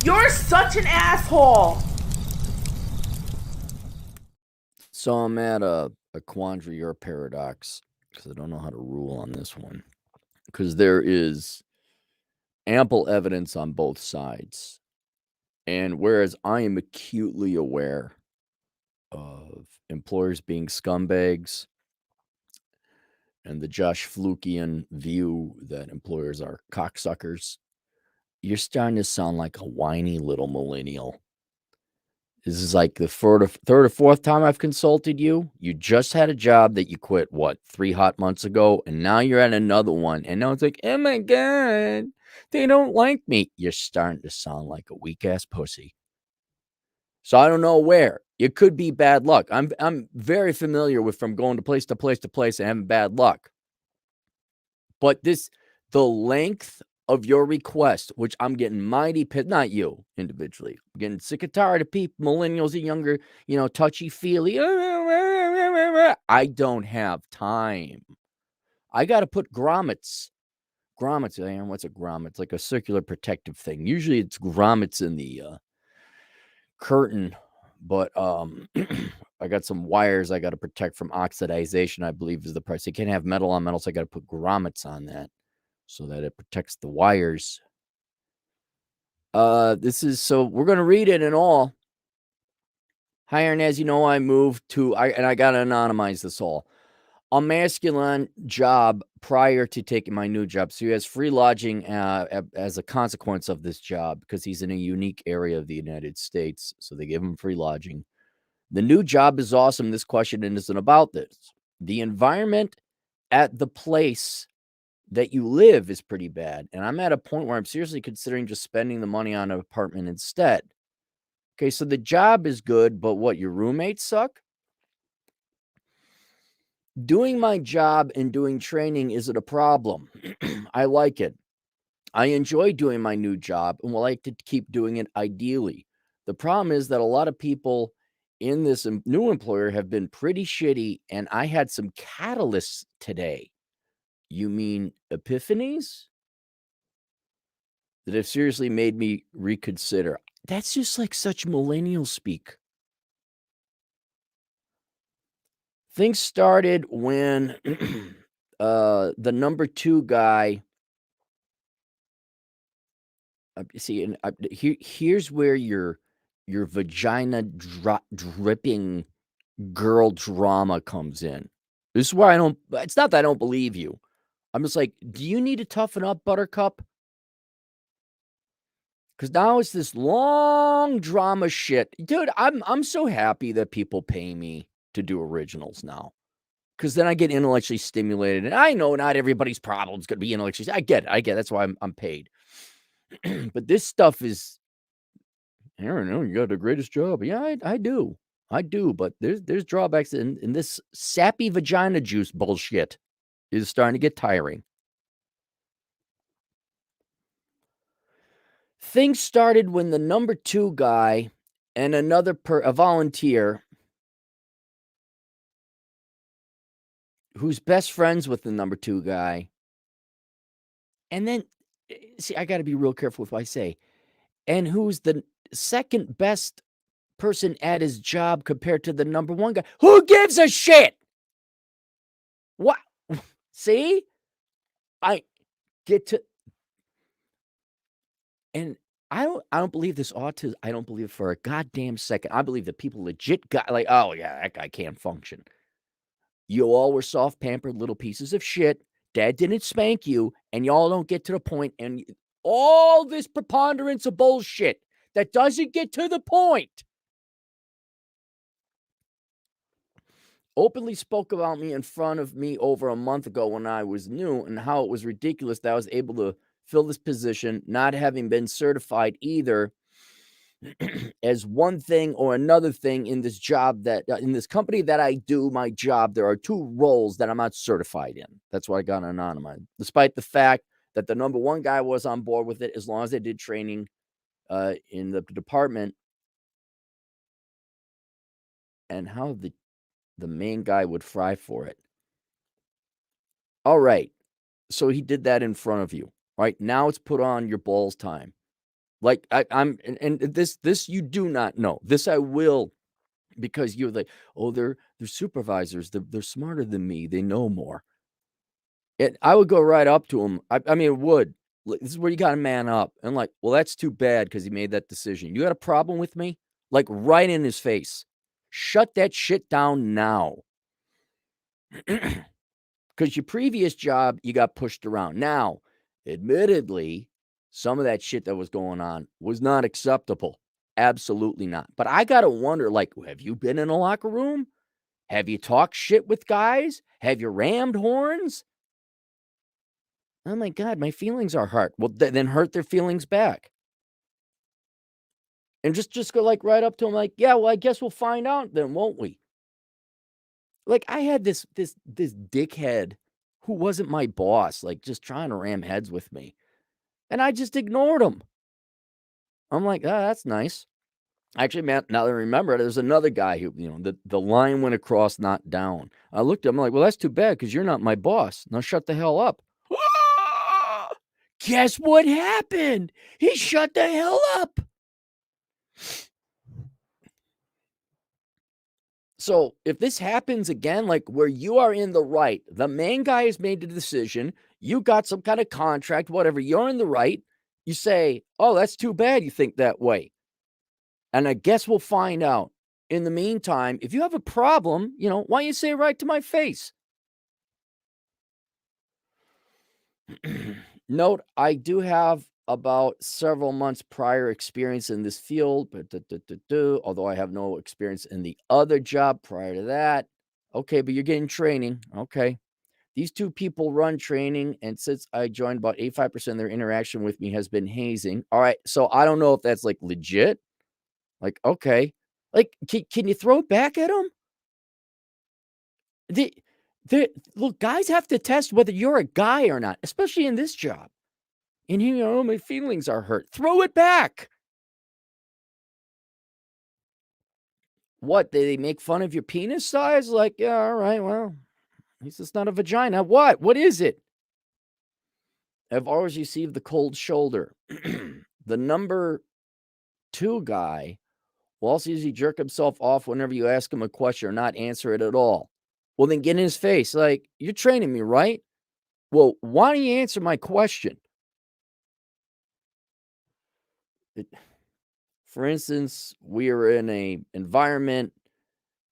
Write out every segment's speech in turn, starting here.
You're such an asshole. So I'm at a quandary or a paradox because I don't know how to rule on this one. Because there is ample evidence on both sides. And whereas I am acutely aware of employers being scumbags and the Josh Flukian view that employers are cocksuckers, you're starting to sound like a whiny little millennial. This is like the third or fourth time I've consulted you. You just had a job that you quit, 3 hot months ago, and now you're at another one. And now it's like, oh my God, they don't like me. You're starting to sound like a weak ass pussy. So I don't know where. It could be bad luck. I'm very familiar with from going to place to place to place and having bad luck. But the length of your request, which I'm getting mighty pissed, not you individually. I'm getting sick and tired of people, millennials and younger, touchy feely. I don't have time. I got to put grommets. Grommets, what's a grommet? It's like a circular protective thing. Usually it's grommets in the curtain, but I got some wires I got to protect from oxidization, I believe is the price. You can't have metal on metal, so I got to put grommets on that so that it protects the wires. So we're going to read it in all. Hi, Aaron, as you know, I moved and I got to anonymize this all. A masculine job prior to taking my new job. So he has free lodging as a consequence of this job because he's in a unique area of the United States. So they give him free lodging. The new job is awesome. This question isn't about this. The environment at the place that you live is pretty bad. And I'm at a point where I'm seriously considering just spending the money on an apartment instead. Okay, so the job is good, but what, your roommates suck? Doing my job and doing training isn't a problem. I like it. I enjoy doing my new job and would like to keep doing it ideally. The problem is that a lot of people in this new employer have been pretty shitty, and I had some catalysts today. You mean epiphanies? That have seriously made me reconsider. That's just like such millennial speak. Things started when the number 2 guy. See, and here's where your vagina dripping girl drama comes in. This is where I don't. It's not that I don't believe you. I'm just like, do you need to toughen up, Buttercup? Because now it's this long drama shit. Dude, I'm so happy that people pay me to do originals now. Because then I get intellectually stimulated. And I know not everybody's problem is going to be intellectually. I get it. That's why I'm paid. But this stuff is, I don't know, you got the greatest job. Yeah, I do. I do. But there's drawbacks in this sappy vagina juice bullshit is starting to get tiring. Things started when the number 2 guy and a volunteer who's best friends with the number 2 guy. And then, see, I got to be real careful with what I say. And who's the second best person at his job compared to the number 1 guy? Who gives a shit? What? See? I get to, and I don't believe this autism. I don't believe it for a goddamn second. I believe that people legit got like, oh yeah, that guy can't function. You all were soft pampered little pieces of shit. Dad didn't spank you, and y'all don't get to the point. And all this preponderance of bullshit that doesn't get to the point. Openly spoke about me in front of me over a month ago when I was new, and how it was ridiculous that I was able to fill this position, not having been certified either, as one thing or another thing in this job that in this company that I do my job. There are 2 roles that I'm not certified in. That's why I got anonymized, despite the fact that the number 1 guy was on board with it as long as I did training in the department, and how the main guy would fry for it. All right. So he did that in front of you. Right now it's put on your balls time. Like I'm and this you do not know. This I will, because you're like, oh, they're supervisors. They're smarter than me. They know more. And I would go right up to him. I mean, it would. This is where you got to man up. And like, well, that's too bad because he made that decision. You got a problem with me? Like right in his face. Shut that shit down now. Because your previous job, you got pushed around. Now, admittedly, some of that shit that was going on was not acceptable. Absolutely not. But I got to wonder, like, have you been in a locker room? Have you talked shit with guys? Have you rammed horns? Oh my God, my feelings are hurt. Well, then hurt their feelings back. And just go like right up to them, like, yeah, well, I guess we'll find out then, won't we? Like I had this dickhead who wasn't my boss, like just trying to ram heads with me. And I just ignored him. I'm like, oh, that's nice. Actually, man, now that I remember it, there's another guy who, the line went across, not down. I looked at him like, well, that's too bad because you're not my boss. Now shut the hell up. Guess what happened? He shut the hell up. So if this happens again, like where you are in the right, the main guy has made the decision, you got some kind of contract, whatever, you're in the right, you say, oh, that's too bad you think that way. And I guess we'll find out. In the meantime, if you have a problem, why don't you say it right to my face? Note, I do have about several months prior experience in this field, but although I have no experience in the other job prior to that. Okay, but you're getting training. Okay. These two people run training, and since I joined, about 85% of their interaction with me has been hazing. All right, so I don't know if that's like legit. Like, okay. Like, can you throw it back at them? Look, guys have to test whether you're a guy or not, especially in this job. And my feelings are hurt. Throw it back. What, they make fun of your penis size? Like, yeah, all right, well, at least it's not a vagina. What? What is it? I've always received the cold shoulder. The number 2 guy will also usually jerk himself off whenever you ask him a question or not answer it at all. Well, then get in his face. Like, you're training me, right? Well, why don't you answer my question? For instance, we were in a environment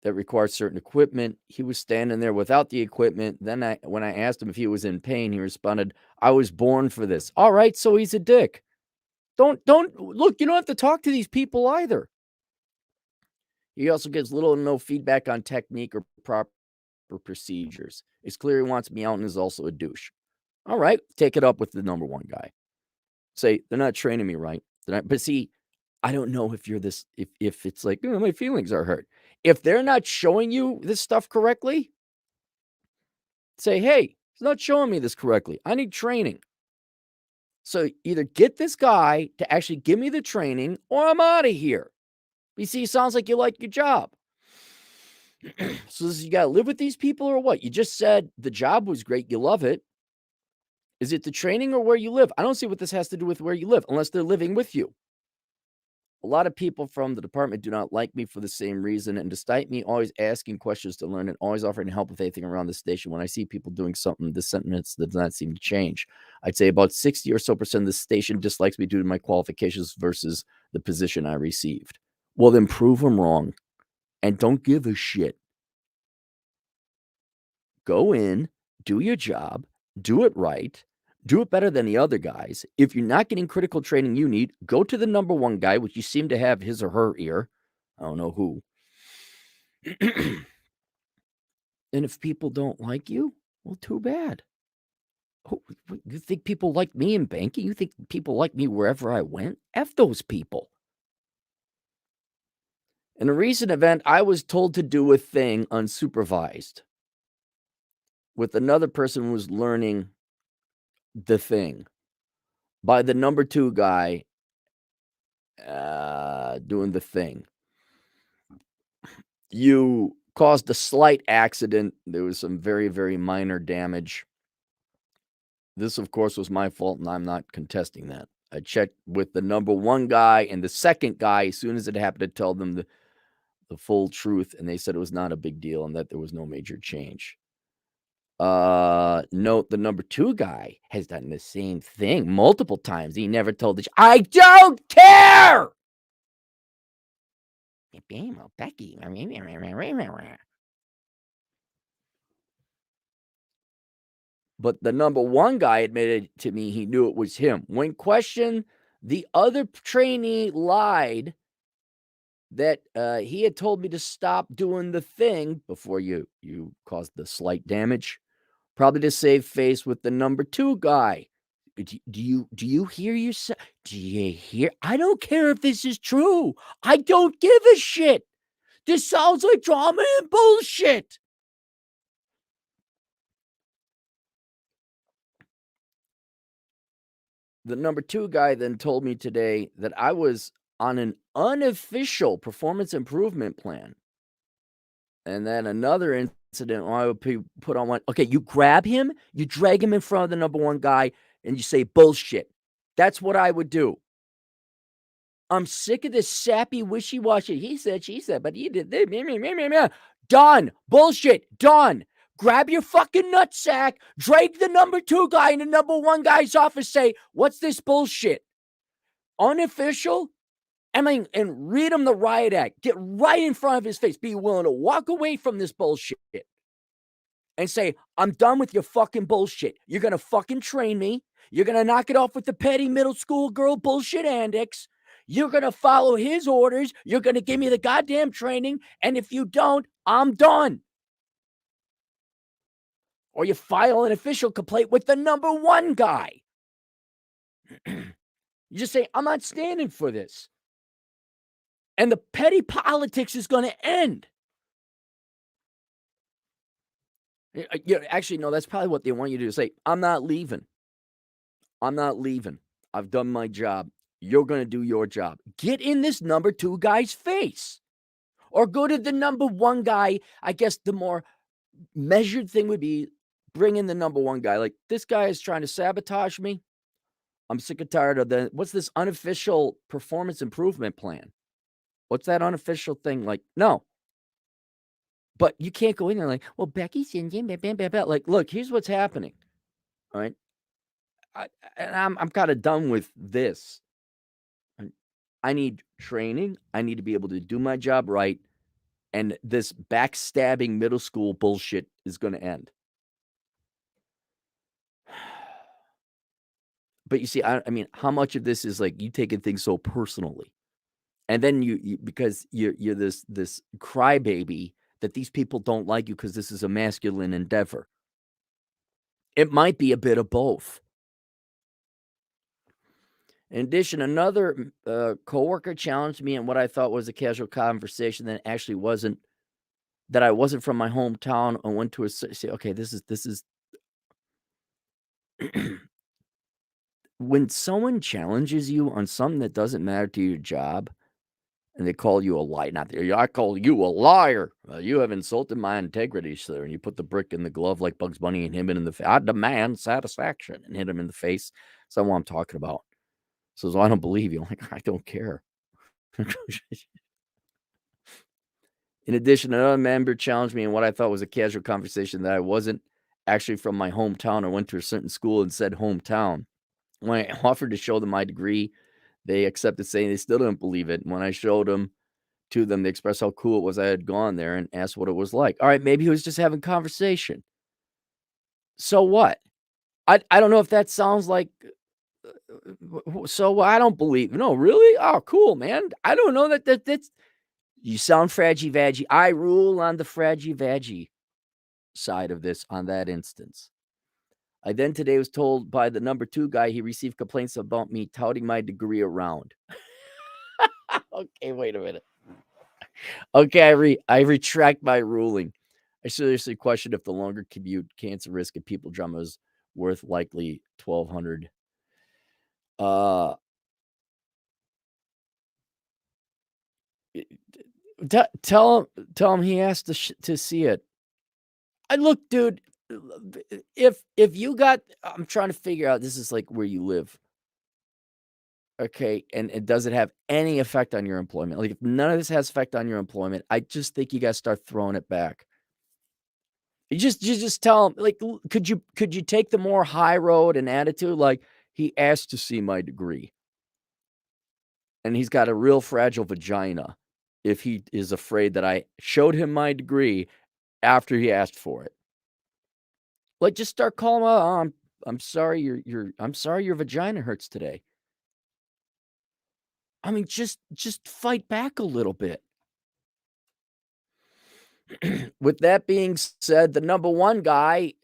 that required certain equipment. He was standing there without the equipment. Then when I asked him if he was in pain, he responded, "I was born for this." All right, so he's a dick. Don't look, you don't have to talk to these people either. He also gives little to no feedback on technique or proper procedures. It's clear he wants me out and is also a douche. All right, take it up with the number 1 guy. Say, they're not training me right. But see, I don't know if you're this, if it's like, my feelings are hurt. If they're not showing you this stuff correctly, say, hey, he's not showing me this correctly. I need training. So either get this guy to actually give me the training or I'm out of here. You see, it sounds like you like your job. So you got to live with these people or what? You just said the job was great. You love it. Is it the training or where you live? I don't see what this has to do with where you live unless they're living with you. A lot of people from the department do not like me for the same reason, and despite me always asking questions to learn and always offering help with anything around the station, when I see people doing something, this sentence does not seem to change. I'd say about 60 or so percent of the station dislikes me due to my qualifications versus the position I received. Well, then prove them wrong and don't give a shit. Go in, do your job, do it right, do it better than the other guys. If you're not getting critical training you need, go to the number 1 guy, which you seem to have his or her ear. I don't know who. And if people don't like you, well, too bad. Oh, you think people like me in banking? You think people like me wherever I went? F those people. In a recent event, I was told to do a thing unsupervised with another person who was learning the thing by the number 2 guy doing the thing. You caused a slight accident. There was some very, very minor damage. This, of course, was my fault, and I'm not contesting that. I checked with the number one guy and the second guy as soon as it happened to tell them the full truth, and they said it was not a big deal and that there was no major change. Note the number two guy has done the same thing multiple times. He never told the I don't care. Becky. But the number one guy admitted to me he knew it was him. When questioned, the other trainee lied that he had told me to stop doing the thing before you caused the slight damage, probably to save face with the number two guy. Do you hear yourself? Do you hear? I don't care if this is true. I don't give a shit. This sounds like drama and bullshit. The number two guy then told me today that I was on an unofficial performance improvement plan. And then another incident, I would put on one. Okay, you grab him, you drag him in front of the number one guy, and you say bullshit. That's what I would do. I'm sick of this sappy, wishy-washy. He said, she said, but he did this. Done. Bullshit. Done. Grab your fucking nutsack, drag the number two guy in the number one guy's office, say, what's this bullshit? Unofficial? I mean, and read him the riot act. Get right in front of his face. Be willing to walk away from this bullshit and say, I'm done with your fucking bullshit. You're going to fucking train me. You're going to knock it off with the petty middle school girl bullshit antics. You're going to follow his orders. You're going to give me the goddamn training. And if you don't, I'm done. Or you file an official complaint with the number one guy. You just say, I'm not standing for this. And the petty politics is going to end. Actually, no, that's probably what they want you to do. Say, I'm not leaving. I'm not leaving. I've done my job. You're going to do your job. Get in this number two guy's face. Or go to the number one guy. I guess the more measured thing would be bring in the number one guy. Like, this guy is trying to sabotage me. I'm sick and tired of what's this unofficial performance improvement plan? What's that unofficial thing? Like, no. But you can't go in there like, well, Becky's in, like, look, here's what's happening. All right. I'm kind of done with this. I need training. I need to be able to do my job right. And this backstabbing middle school bullshit is going to end. But you see, I mean, how much of this is like you taking things so personally? And then you because you're this crybaby that these people don't like you because this is a masculine endeavor. It might be a bit of both. In addition, another coworker challenged me in what I thought was a casual conversation that actually wasn't. That I wasn't from my hometown. I went to say, okay, this is when someone challenges you on something that doesn't matter to your job, and they call you a liar. Not there. I call you a liar. You have insulted my integrity, sir. And you put the brick in the glove like Bugs Bunny and hit him in the face. I demand satisfaction and hit him in the face. That's what I'm talking about. So I don't believe you. I'm like, I don't care. In addition, another member challenged me in what I thought was a casual conversation that I wasn't actually from my hometown. I went to a certain school and said hometown. When I offered to show them my degree, they accepted, saying they still didn't believe it. And when I showed them to them, they expressed how cool it was I had gone there and asked what it was like. All right, maybe he was just having conversation. So what? I don't know if that sounds like so I don't believe. No, really? Oh, cool, man. I don't know that's you sound fraggy-vaggy. I rule on the fraggy-vaggy side of this on that instance. I then today was told by the number two guy he received complaints about me touting my degree around. Okay, wait a minute. Okay, I retract my ruling. I seriously question if the longer commute, cancer risk, and people drama is worth likely $1,200. Tell him he has to see it. I look, dude. If you got, I'm trying to figure out. This is like where you live. Okay, and does it have any effect on your employment? Like, if none of this has effect on your employment, I just think you gotta start throwing it back. You just tell him, like, l could you take the more high road and attitude? Like, "He asked to see my degree, and he's got a real fragile vagina if he is afraid that I showed him my degree after he asked for it." Like, just start calling him out, "Oh, I'm sorry I'm sorry your vagina hurts today." I mean, just fight back a little bit. With that being said, the number 1 guy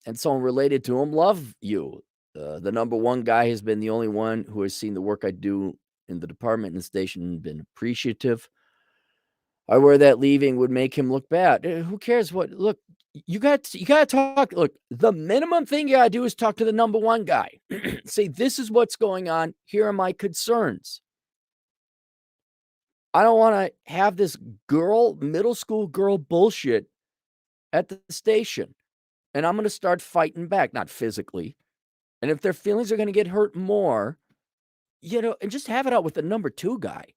and someone related to him love you. The number 1 guy has been the only one who has seen the work I do in the department and the station and been appreciative. I worry that leaving would make him look bad. Who cares what look, you gotta talk look, the minimum thing you gotta do is talk to the number 1 guy. Say, "This is what's going on. Here are my concerns. I don't wanna have this middle school girl bullshit at the station, and I'm gonna start fighting back," not physically. And if their feelings are gonna get hurt more, and just have it out with the number 2 guy.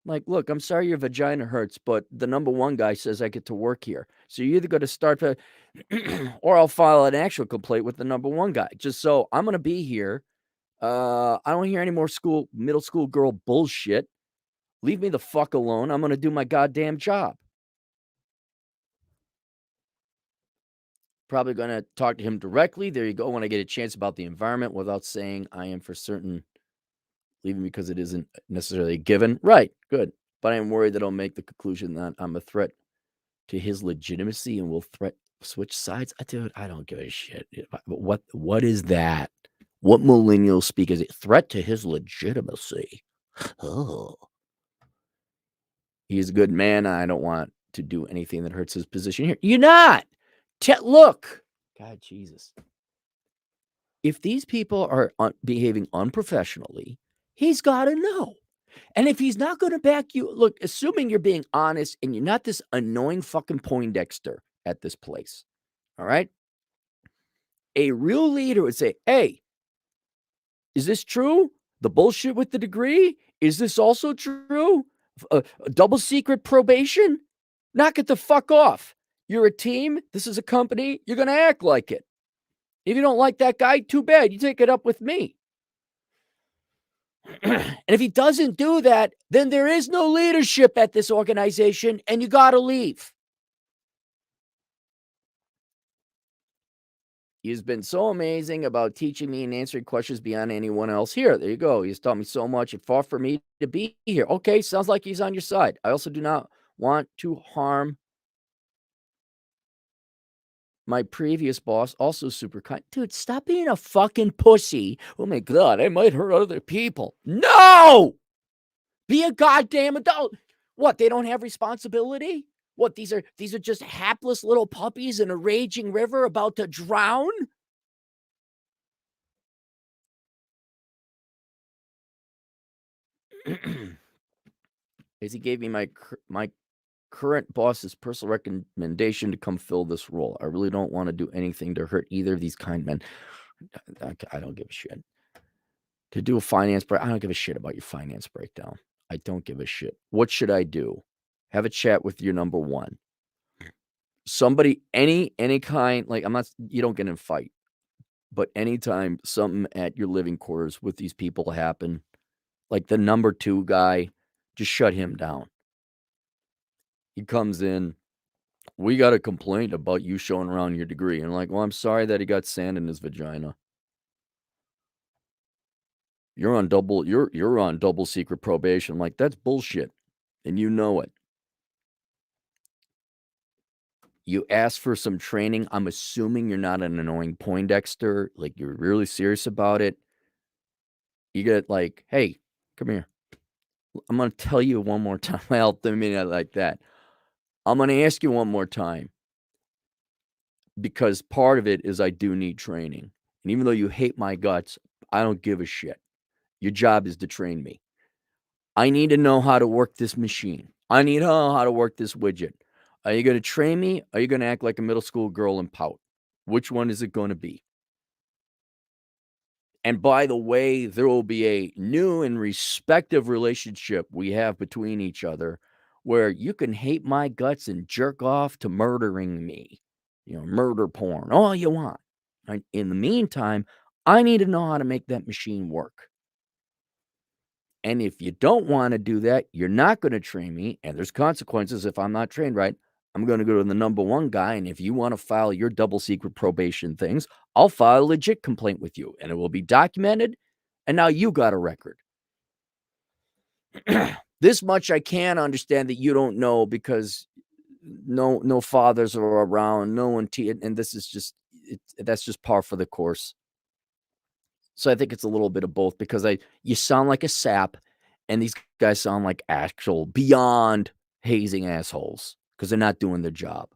Like, "Look, I'm sorry your vagina hurts, but the number 1 guy says I get to work here. So you're either gonna start to or I'll file an actual complaint with the number 1 guy. Just so I'm gonna be here. I don't hear any more middle school girl bullshit. Leave me the fuck alone. I'm gonna do my goddamn job." Probably gonna talk to him directly. There you go. When I get a chance about the environment without saying I am for certain leaving because it isn't necessarily a given. Right, good. But I'm worried that I'll make the conclusion that I'm a threat to his legitimacy and will switch sides. Dude, I don't give a shit. What is that? What millennial speak is it? Threat to his legitimacy. Oh, he's a good man. I don't want to do anything that hurts his position here. You're not. Look, God, Jesus. If these people are behaving unprofessionally, he's got to know. And if he's not gonna back you look, assuming you're being honest and you're not this annoying fucking Poindexter at this place, all right? A real leader would say, "Hey, is this true? The bullshit with the degree? Is this also true? Double secret probation? Knock it the fuck off. You're a team. This is a company. You're gonna act like it. If you don't like that guy, too bad. You take it up with me." And if he doesn't do that, then there is no leadership at this organization and you got to leave. He's been so amazing about teaching me and answering questions beyond anyone else here. There you go. He's taught me so much. It fought for me to be here. Okay, sounds like he's on your side. I also do not want to harm my previous boss, also super kind. Dude, stop being a fucking pussy. Oh my God, I might hurt other people. No! Be a goddamn adult. What, they don't have responsibility? What, these are just hapless little puppies in a raging river about to drown? As he gave me my current boss's personal recommendation to come fill this role. I really don't want to do anything to hurt either of these kind men. I don't give a shit. To do a I don't give a shit about your finance breakdown. I don't give a shit. What should I do? Have a chat with your number 1. Somebody, any kind, like, I'm not you don't get in a fight, but anytime something at your living quarters with these people happen, like the number 2 guy, just shut him down. He comes in, "We got a complaint about you showing around your degree." And I'm like, "Well, I'm sorry that he got sand in his vagina. You're on double secret probation." I'm like, "That's bullshit, and you know it. You asked for some training. I'm assuming you're not an annoying Poindexter, like, you're really serious about it. You get like, 'Hey, come here. I'm gonna tell you one more time.'" Well, I mean, not like that. "I'm gonna ask you one more time because part of it is I do need training. And even though you hate my guts, I don't give a shit. Your job is to train me. I need to know how to work this machine. I need to know how to work this widget. Are you gonna train me? Or are you gonna act like a middle school girl and pout? Which one is it gonna be?" And by the way, there will be a new and respective relationship we have between each other where you can hate my guts and jerk off to murdering me, murder porn, all you want. Right? In the meantime, I need to know how to make that machine work. And if you don't want to do that, you're not going to train me. And there's consequences if I'm not trained right. I'm going to go to the number one guy. And if you want to file your double secret probation things, I'll file a legit complaint with you and it will be documented. And now you got a record. This much I can understand that you don't know because no fathers are around, no one, and this is just, that's just par for the course. So I think it's a little bit of both because you sound like a sap and these guys sound like actual beyond hazing assholes because they're not doing their job.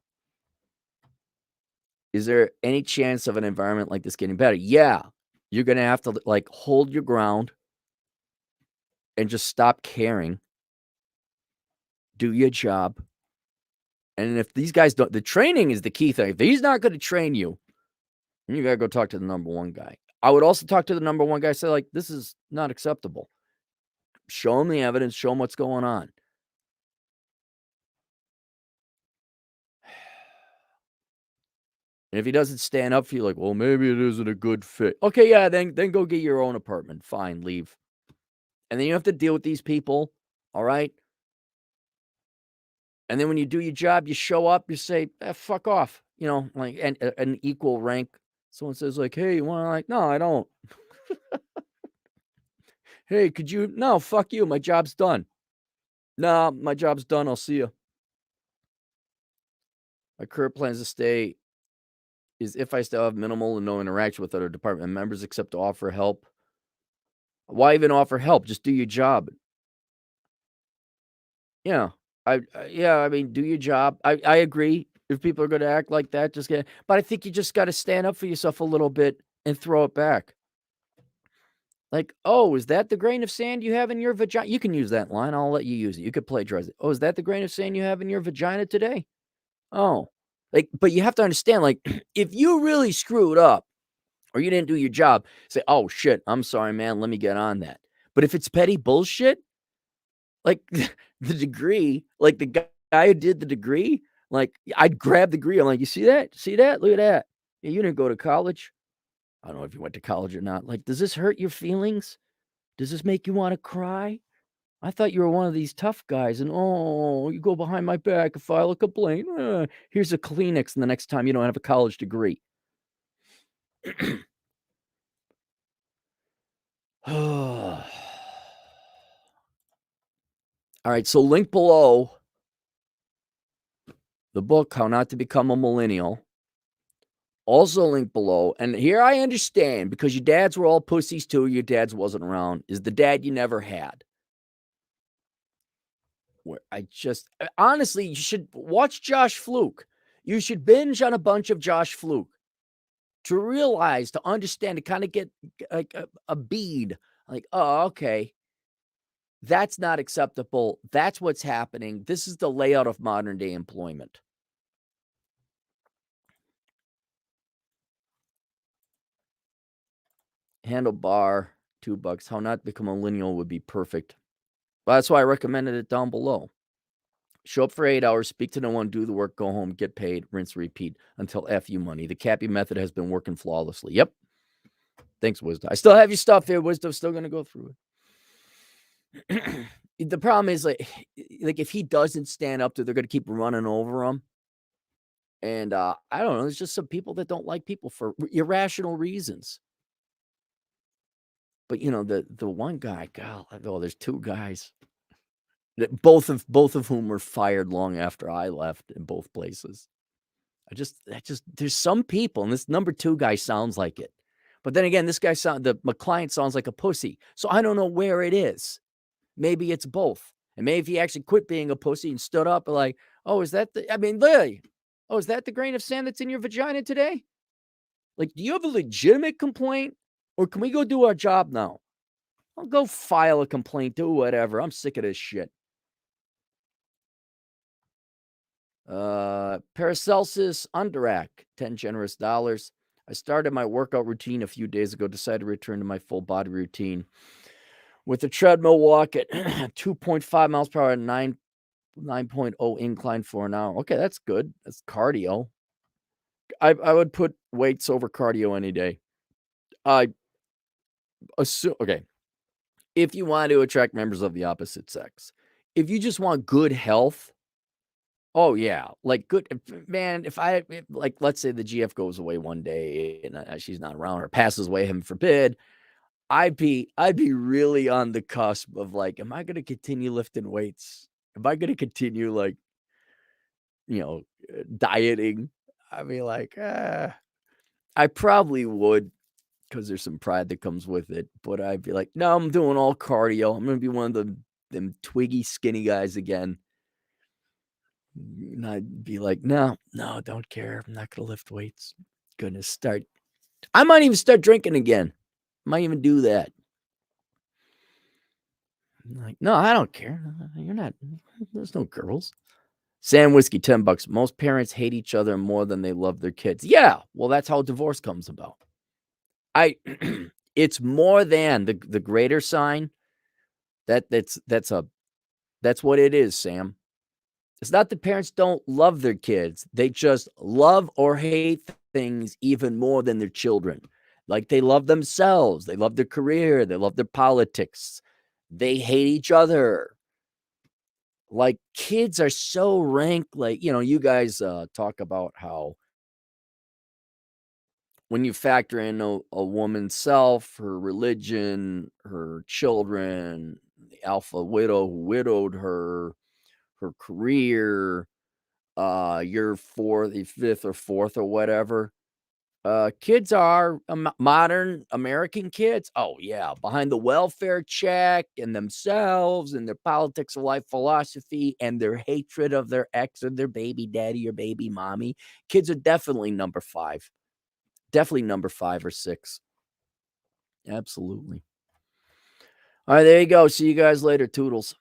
Is there any chance of an environment like this getting better? Yeah. You're going to have to hold your ground and just stop caring. Do your job. And if these guys don't, the training is the key thing. If he's not going to train you, then you got to go talk to the number one guy. I would also talk to the number one guy, say this is not acceptable. Show him the evidence, show him what's going on. And if he doesn't stand up for you, well, maybe it isn't a good fit. Okay, yeah, then go get your own apartment. Fine, leave. And then you have to deal with these people, all right? And then when you do your job, you show up, you say, fuck off. And an equal rank. Someone says hey, you want to no, I don't. Hey, could you? No, fuck you. My job's done. No, my job's done. I'll see you. My current plans to stay is if I still have minimal and no interaction with other department members except to offer help. Why even offer help? Just do your job. Yeah. I mean, do your job. I agree. If people are going to act like that, but I think you just got to stand up for yourself a little bit and throw it back. Oh, is that the grain of sand you have in your vagina? You can use that line. I'll let you use it. You could plagiarize it. Oh, is that the grain of sand you have in your vagina today? Oh, but you have to understand, if you really screwed up or you didn't do your job, say, oh shit, I'm sorry, man. Let me get on that. But if it's petty bullshit, the degree, the guy who did the degree, I'd grab the degree. I'm like, you see that? See that? Look at that. Yeah, you didn't go to college. I don't know if you went to college or not. Does this hurt your feelings? Does this make you want to cry? I thought you were one of these tough guys, and you go behind my back and file a complaint. Here's a Kleenex, and the next time you don't have a college degree. All right, so link below the book, How Not to Become a Millennial. Also link below, and here I understand, because your dads were all pussies too, your dads wasn't around, is the dad you never had. Where honestly, you should watch Josh Fluke. You should binge on a bunch of Josh Fluke to realize, to understand, to kind of get a bead. Oh, okay. That's not acceptable. That's what's happening. This is the layout of modern day employment. Handlebar, $2. How Not to Become a Millennial would be perfect. Well, that's why I recommended it down below. Show up for 8 hours, speak to no one, do the work, go home, get paid, rinse, repeat until F you money. The Cappy method has been working flawlessly. Yep. Thanks, Wisdom. I still have your stuff here. Wisdom's still going to go through it. The problem is, if he doesn't stand up to, they're going to keep running over him. And I don't know. There's just some people that don't like people for irrational reasons. But the one guy, God, there's two guys. Both of whom were fired long after I left in both places. There's some people, and this number 2 guy sounds like it. But then again, this guy my client sounds like a pussy. So I don't know where it is. Maybe it's both. And maybe if he actually quit being a pussy and stood up oh, is that literally, oh, is that the grain of sand that's in your vagina today? Do you have a legitimate complaint? Or can we go do our job now? I'll go file a complaint, do whatever. I'm sick of this shit. Paracelsus Underact, $10 generous. I started my workout routine a few days ago, decided to return to my full body routine with a treadmill walk at 2.5 miles per hour and 9.0 incline for an hour. Okay, that's good. That's cardio. I would put weights over cardio any day. I assume, okay, if you want to attract members of the opposite sex, if you just want good health, oh yeah, like good man. Like, let's say the GF goes away one day and she's not around or passes away, heaven forbid, I'd be really on the cusp of like, am I going to continue lifting weights? Am I going to continue like, dieting? I mean, like, I probably would because there's some pride that comes with it. But I'd be like, no, I'm doing all cardio. I'm going to be one of them twiggy, skinny guys again. And I'd be like, no, don't care. I'm not going to lift weights. I might even start drinking again. Might even do that. I'm like, no, I don't care. You're not, there's no girls. Sam Whiskey, $10. Most parents hate each other more than they love their kids. Yeah, well, that's how divorce comes about. It's more than the greater sign. That's what it is, Sam. It's not that parents don't love their kids. They just love or hate things even more than their children. Like they love themselves. They love their career. They love their politics. They hate each other. Like kids are so ranked. Like, you guys talk about how when you factor in a woman's self, her religion, her children, the alpha widow who widowed her career, your fifth or fourth or whatever. Kids are modern American kids. Oh yeah, behind the welfare check and themselves and their politics of life philosophy and their hatred of their ex or their baby daddy or baby mommy. Kids are definitely number 5. Definitely number 5 or 6. Absolutely. All right, there you go. See you guys later. Toodles.